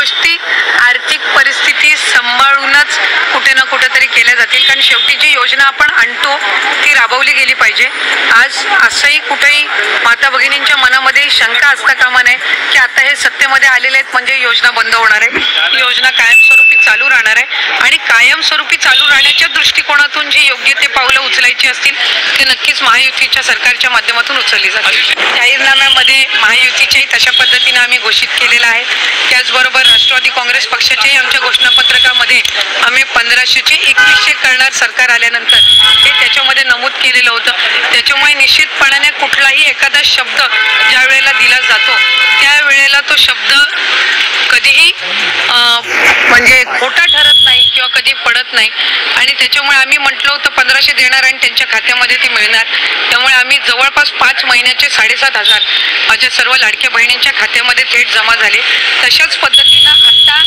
गोष्टी आर्थिक परिस्थिती सांभाळूनच कुठे ना कुठेतरी केल्या जातील, कारण शेवटी जी योजना आपण आणतो ती राबवली गेली पाहिजे। आज असंही कुठेही माता भगिनींच्या मनामध्ये शंका असता कामा नये की आता हे सत्तेमध्ये आलेले आहेत म्हणजे योजना बंद होणार आहे। ही योजना कायमस्वरूपी चालू राहणार आहे आणि कायमस्वरूपी चालू राहण्याच्या दृष्टिकोनातून जी योग्य ते पावलं उचलायची असतील ते नक्कीच महायुतीच्या सरकारच्या माध्यमातून उचलली जातील। जाहीरनाम्यामध्ये महायुतीच्याही तशा पद्धतीने आम्ही घोषित केलेला आहे। त्याचबरोबर राष्ट्रवादी काँग्रेस पक्षाच्याही आमच्या घोषणापत्रकामध्ये आम्ही 1500चे 2100 करणार सरकार आल्यानंतर हे त्याच्यामध्ये नमूद केलेलं होतं। त्याच्यामुळे निश्चितपणाने कुठलाही एखादा शब्द ज्या वेळेला दिला जातो त्यावेळेला तो शब्द कधीही म्हणजे खोटा ठरत नाही किंवा कधी पडत नाही आणि त्याच्यामुळे आम्ही म्हटलं होतं 1500 देणार आणि त्यांच्या खात्यामध्ये ती मिळणार। त्यामुळे आम्ही जवळपास 5 महिन्याचे 7500 माझ्या सर्व लाडक्या बहिणींच्या खात्यामध्ये थेट जमा झाले। तशाच पद्धतीनं आता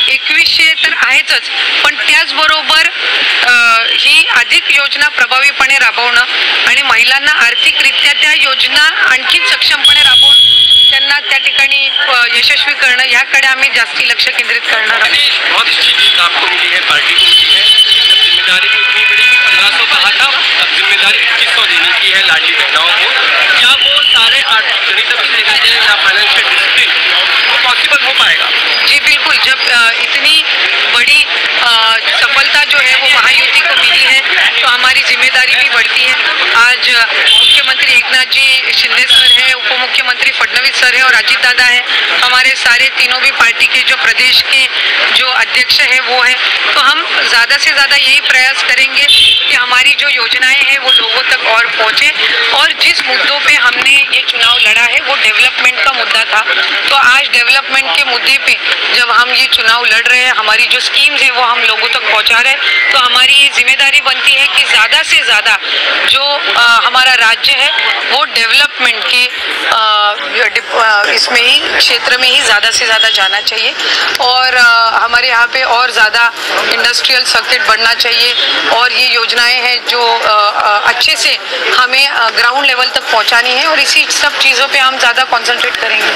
2100 तर आहेतच, पण त्याचबरोबर ही अधिक योजना प्रभावीपणे राबवणं आणि महिलांना आर्थिकरित्या त्या योजना आणखी सक्षमपणे राबवून त्यांना त्या ठिकाणी यशस्वी करणं याकडे आम्ही जास्ती लक्ष केंद्रित करणार आहोत। बहुत अच्छी जीत आपको मिली है, पार्टी को मिली है। जब जिम्मेदारी भी उतनी बड़ी 1500 कहा था, अब जिम्मेदारी 2100 देने की है लाडली बहनों को। क्या वो सारे आर्थिक गणित भी देखा जाए या फाइनेंशियल डिसिप्लिन वो पॉसिबल हो पाएगा? जी बिल्कुल, जब इतनी बड़ी सफलता जो है वो महायुति को मिली है तो हमारी जिम्मेदारी भी बढ़ती है। आज मुख्यमंत्री एकनाथ जी शिंदे सर है, उप मुख्यमंत्री फडणवीस सर है और अजीत दादा है, हमारे सारे तीनों भी पार्टी के जो प्रदेश के जो अध्यक्ष है वो है। तो हम ज़्यादा से ज़्यादा यही प्रयास करेंगे कि हमारी जो योजनाएं हैं वो लोगों तक और पहुँचे और जिस मुद्दों पे हमने ये चुनाव लड़ा है वो डेवलपमेंट का मुद्दा था। तो आज डेवलपमेंट के मुद्दे पे जब हम ये चुनाव लड़ रहे हैं, हमारी जो स्कीम्स है वो हम लोगों तक पहुँचा रहे हैं, तो हमारी ये जिम्मेदारी बनती है कि ज़्यादा से ज़्यादा जो हमारा राज्य है वो डेवलपमेंट के इसमें ही क्षेत्र में ही ज़्यादा से ज़्यादा जाना चाहिए और हमारे यहाँ पे और ज़्यादा इंडस्ट्रियल सर्किट बढ़ना चाहिए और ये योजनाएं हैं जो अच्छे से हमें ग्राउंड लेवल तक पहुँचानी है और इसी सब चीज़ों पे हम ज़्यादा कॉन्सेंट्रेट करेंगे।